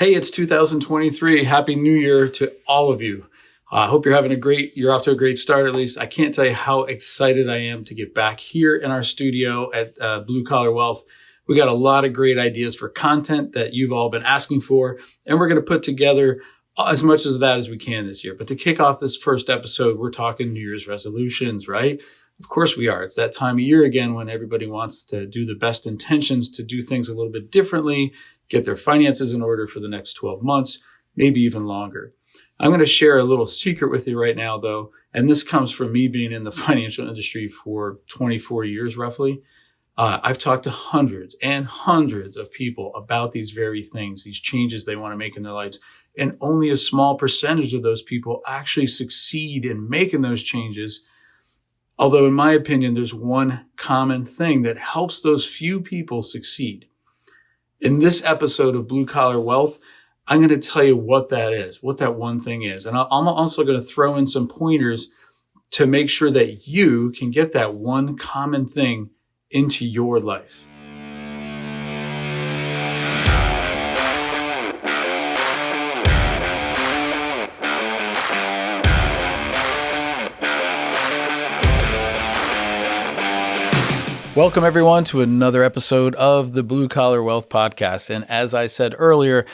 Hey, it's 2023. Happy New Year to all of you. I hope you're off to a great start at least. I can't tell you how excited I am to get back here in our studio at Blue Collar Wealth. We got a lot of great ideas for content that you've all been asking for, and we're going to put together as much of that as we can this year. But to kick off this first episode, we're talking New Year's resolutions, right? Of course we are. It's that time of year again when everybody wants to do the best intentions to do things a little bit differently, get their finances in order for the next 12 months, maybe even longer. I'm going to share a little secret with you right now, though, and this comes from me being in the financial industry for 24 years, roughly. I've talked to hundreds and hundreds of people about these very things, these changes they want to make in their lives, and only a small percentage of those people actually succeed in making those changes. Although, in my opinion, there's one common thing that helps those few people succeed. In this episode of Blue Collar Wealth, I'm going to tell you what that is, what that one thing is. And I'm also going to throw in some pointers to make sure that you can get that one common thing into your life. Welcome, everyone, to another episode of the Blue Collar Wealth Podcast. And as I said earlier,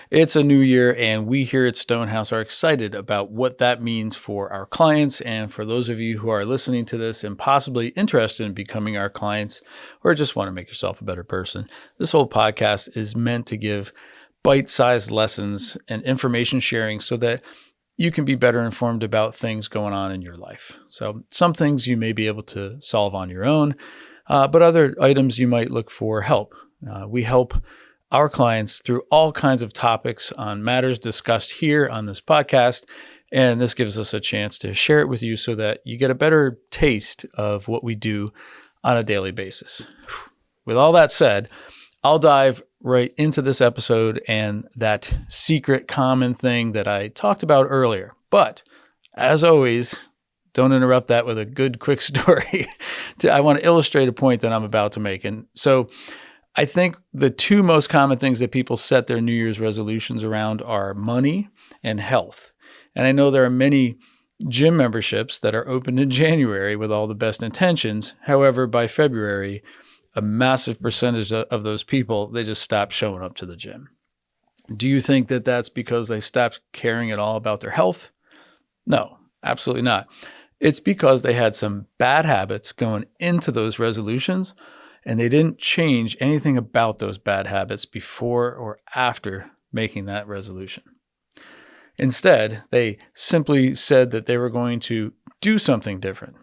it's a new year, and we here at Stonehouse are excited about what that means for our clients and for those of you who are listening to this and possibly interested in becoming our clients or just want to make yourself a better person. This whole podcast is meant to give bite-sized lessons and information sharing so that you can be better informed about things going on in your life. So some things you may be able to solve on your own, but other items you might look for help. We help our clients through all kinds of topics on matters discussed here on this podcast, and this gives us a chance to share it with you so that you get a better taste of what we do on a daily basis. With all that said, I'll dive right into this episode and that secret common thing that I talked about earlier. But as always, don't interrupt that with a good, quick story. I want to illustrate a point that I'm about to make. And so I think the two most common things that people set their New Year's resolutions around are money and health. And I know there are many gym memberships that are open in January with all the best intentions. However, by February, a massive percentage of those people, they just stop showing up to the gym. Do you think that that's because they stopped caring at all about their health? No, absolutely not. It's because they had some bad habits going into those resolutions, and they didn't change anything about those bad habits before or after making that resolution. Instead, they simply said that they were going to do something different,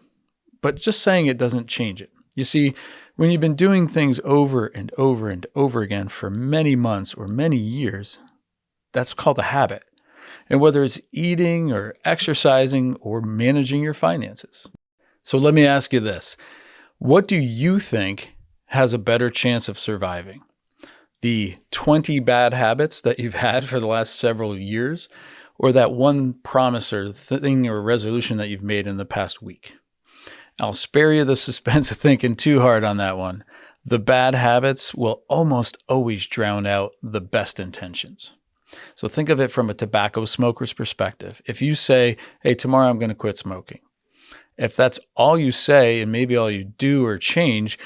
but just saying it doesn't change it. You see, when you've been doing things over and over and over again for many months or many years, that's called a habit. And whether it's eating or exercising or managing your finances. So let me ask you this. What do you think has a better chance of surviving? The 20 bad habits that you've had for the last several years, or that one promise or thing or resolution that you've made in the past week? I'll spare you the suspense of thinking too hard on that one. The bad habits will almost always drown out the best intentions. So think of it from a tobacco smoker's perspective. If you say, hey, tomorrow I'm going to quit smoking. If that's all you say and maybe all you do or change,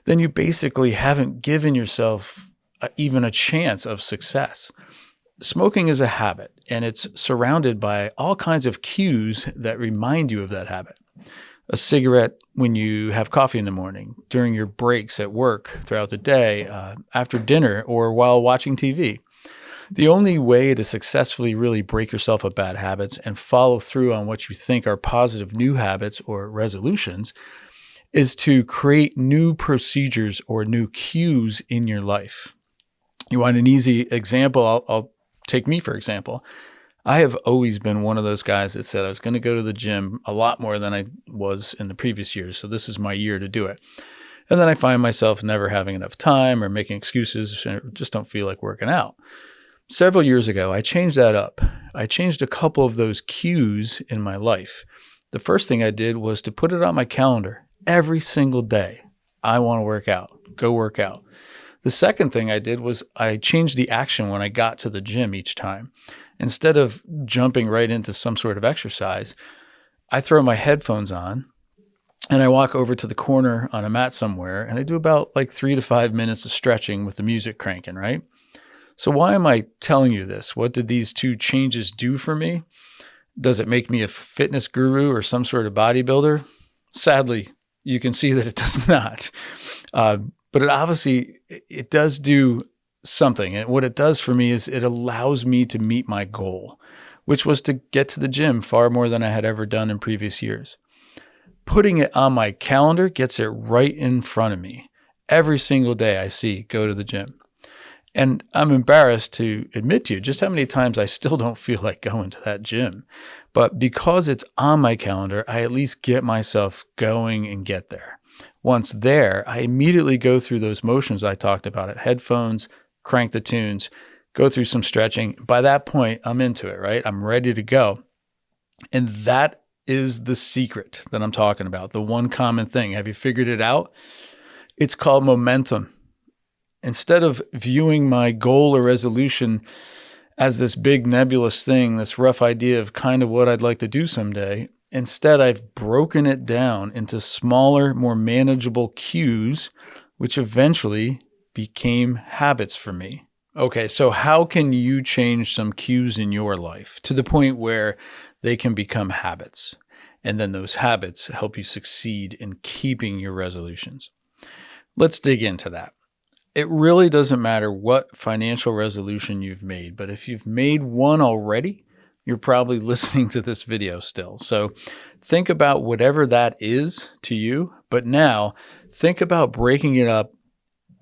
then you basically haven't given yourself even a chance of success. Smoking is a habit, and it's surrounded by all kinds of cues that remind you of that habit. A cigarette when you have coffee in the morning, during your breaks at work, throughout the day, after dinner, or while watching TV. The only way to successfully really break yourself of bad habits and follow through on what you think are positive new habits or resolutions is to create new procedures or new cues in your life. You want an easy example? I'll take me, for example. I have always been one of those guys that said I was going to go to the gym a lot more than I was in the previous years. So this is my year to do it. And then I find myself never having enough time or making excuses and just don't feel like working out. Several years ago, I changed that up. I changed a couple of those cues in my life. The first thing I did was to put it on my calendar every single day. I want to work out. Go work out. The second thing I did was I changed the action when I got to the gym each time. Instead of jumping right into some sort of exercise, I throw my headphones on and I walk over to the corner on a mat somewhere and I do about like 3 to 5 minutes of stretching with the music cranking, right? So why am I telling you this? What did these two changes do for me? Does it make me a fitness guru or some sort of bodybuilder? Sadly, you can see that it does not. But it does do something. And what it does for me is it allows me to meet my goal, which was to get to the gym far more than I had ever done in previous years. Putting it on my calendar gets it right in front of me. Every single day I see go to the gym. And I'm embarrassed to admit to you just how many times I still don't feel like going to that gym. But because it's on my calendar, I at least get myself going and get there. Once there, I immediately go through those motions I talked about it. Headphones, crank the tunes, go through some stretching. By that point, I'm into it, right? I'm ready to go. And that is the secret that I'm talking about. The one common thing. Have you figured it out? It's called momentum. Instead of viewing my goal or resolution as this big nebulous thing, this rough idea of kind of what I'd like to do someday, instead I've broken it down into smaller, more manageable cues, which eventually became habits for me. Okay, so how can you change some cues in your life to the point where they can become habits? And then those habits help you succeed in keeping your resolutions. Let's dig into that. It really doesn't matter what financial resolution you've made, but if you've made one already, you're probably listening to this video still. So think about whatever that is to you, but now think about breaking it up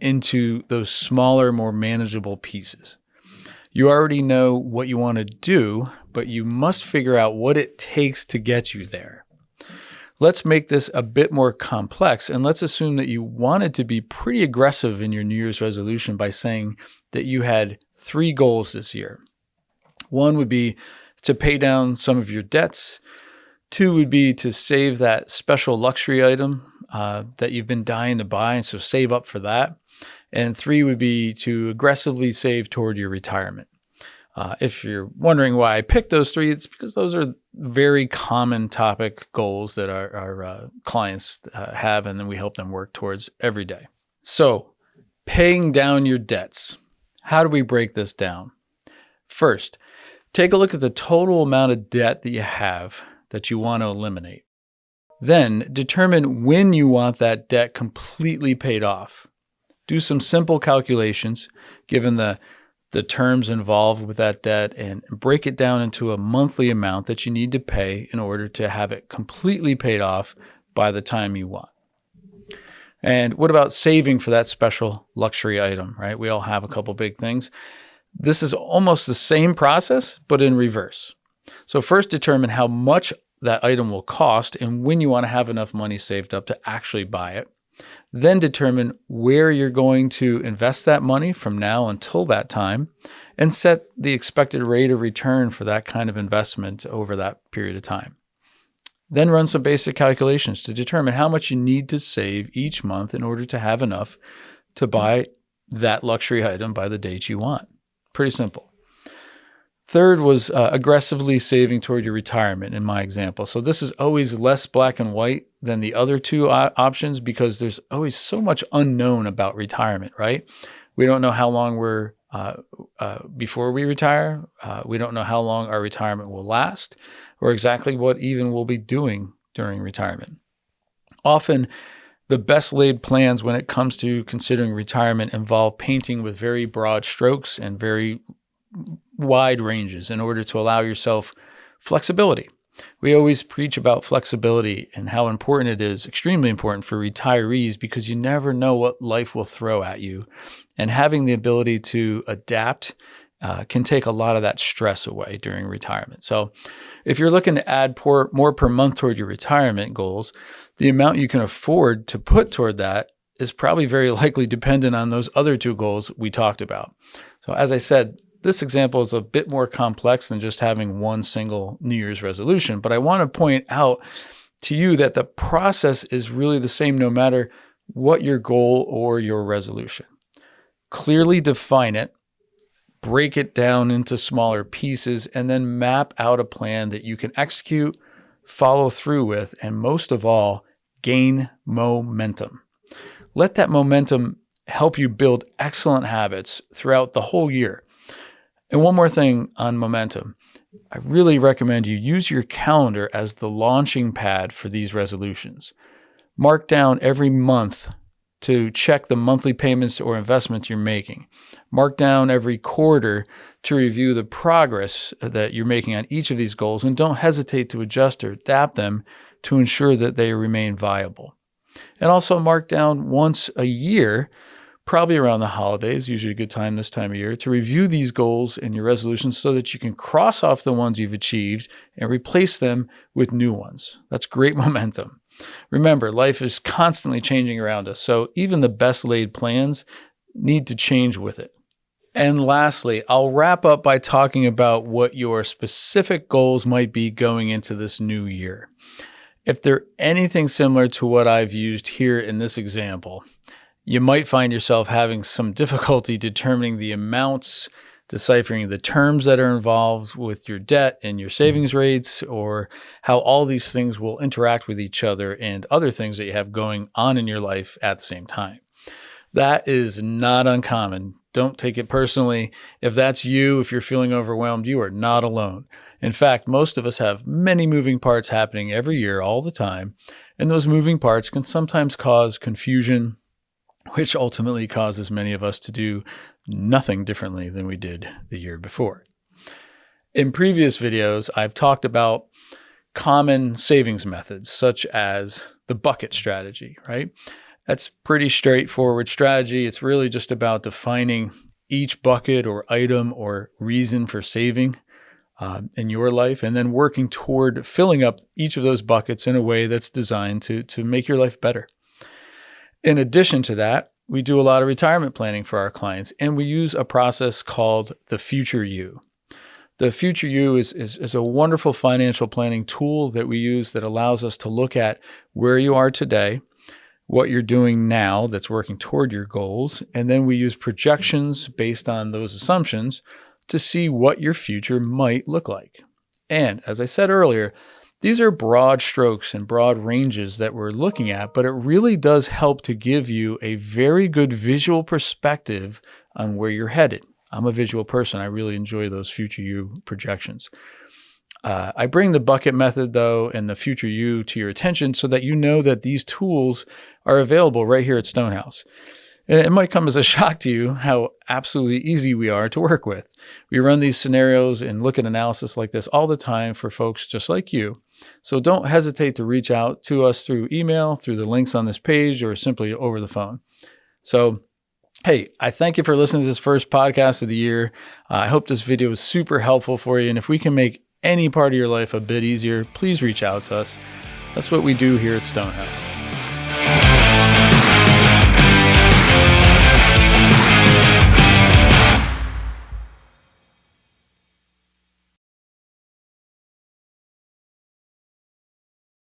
into those smaller, more manageable pieces. You already know what you want to do, but you must figure out what it takes to get you there. Let's make this a bit more complex, and let's assume that you wanted to be pretty aggressive in your New Year's resolution by saying that you had 3 goals this year. 1 would be to pay down some of your debts. 2 would be to save that special luxury item that you've been dying to buy, and so save up for that. And 3 would be to aggressively save toward your retirement. If you're wondering why I picked those 3, it's because those are very common topic goals that our clients have, and then we help them work towards every day. So, paying down your debts. How do we break this down? First, take a look at the total amount of debt that you have that you want to eliminate. Then, determine when you want that debt completely paid off. Do some simple calculations, given the terms involved with that debt, and break it down into a monthly amount that you need to pay in order to have it completely paid off by the time you want. And what about saving for that special luxury item, right? We all have a couple big things. This is almost the same process, but in reverse. So first determine how much that item will cost and when you want to have enough money saved up to actually buy it. Then determine where you're going to invest that money from now until that time, and set the expected rate of return for that kind of investment over that period of time. Then run some basic calculations to determine how much you need to save each month in order to have enough to buy that luxury item by the date you want. Pretty simple. Third was aggressively saving toward your retirement in my example. So this is always less black and white than the other 2 options because there's always so much unknown about retirement, right? We don't know how long we're before we retire. We don't know how long our retirement will last or exactly what even we'll be doing during retirement. Often, the best laid plans when it comes to considering retirement involve painting with very broad strokes and very wide ranges in order to allow yourself flexibility. We always preach about flexibility and how important it is, extremely important for retirees, because you never know what life will throw at you. And having the ability to adapt can take a lot of that stress away during retirement. So if you're looking to add more per month toward your retirement goals, the amount you can afford to put toward that is probably very likely dependent on those other 2 goals we talked about. So as I said, this example is a bit more complex than just having one single New Year's resolution, but I want to point out to you that the process is really the same no matter what your goal or your resolution. Clearly define it, break it down into smaller pieces, and then map out a plan that you can execute, follow through with, and most of all, gain momentum. Let that momentum help you build excellent habits throughout the whole year. And one more thing on momentum. I really recommend you use your calendar as the launching pad for these resolutions. Mark down every month to check the monthly payments or investments you're making. Mark down every quarter to review the progress that you're making on each of these goals, and don't hesitate to adjust or adapt them to ensure that they remain viable. And also mark down once a year, probably around the holidays, usually a good time this time of year, to review these goals and your resolutions so that you can cross off the ones you've achieved and replace them with new ones. That's great momentum. Remember, life is constantly changing around us, so even the best laid plans need to change with it. And lastly, I'll wrap up by talking about what your specific goals might be going into this new year. If they're anything similar to what I've used here in this example, you might find yourself having some difficulty determining the amounts, deciphering the terms that are involved with your debt and your savings rates, or how all these things will interact with each other and other things that you have going on in your life at the same time. That is not uncommon. Don't take it personally. If that's you, if you're feeling overwhelmed, you are not alone. In fact, most of us have many moving parts happening every year, all the time, and those moving parts can sometimes cause confusion, which ultimately causes many of us to do nothing differently than we did the year before. In previous videos, I've talked about common savings methods, such as the bucket strategy, right? That's pretty straightforward strategy. It's really just about defining each bucket or item or reason for saving in your life, and then working toward filling up each of those buckets in a way that's designed to make your life better. In addition to that, we do a lot of retirement planning for our clients, and we use a process called the Future You. The Future You is a wonderful financial planning tool that we use that allows us to look at where you are today, what you're doing now that's working toward your goals, and then we use projections based on those assumptions to see what your future might look like. And as I said earlier, these are broad strokes and broad ranges that we're looking at, but it really does help to give you a very good visual perspective on where you're headed. I'm a visual person. I really enjoy those Future You projections. I bring the bucket method, though, and the Future You to your attention so that you know that these tools are available right here at Stonehouse. And it might come as a shock to you how absolutely easy we are to work with. We run these scenarios and look at analysis like this all the time for folks just like you. So don't hesitate to reach out to us through email, through the links on this page, or simply over the phone. So, hey, I thank you for listening to this first podcast of the year. I hope this video was super helpful for you. And if we can make any part of your life a bit easier, please reach out to us. That's what we do here at Stonehouse.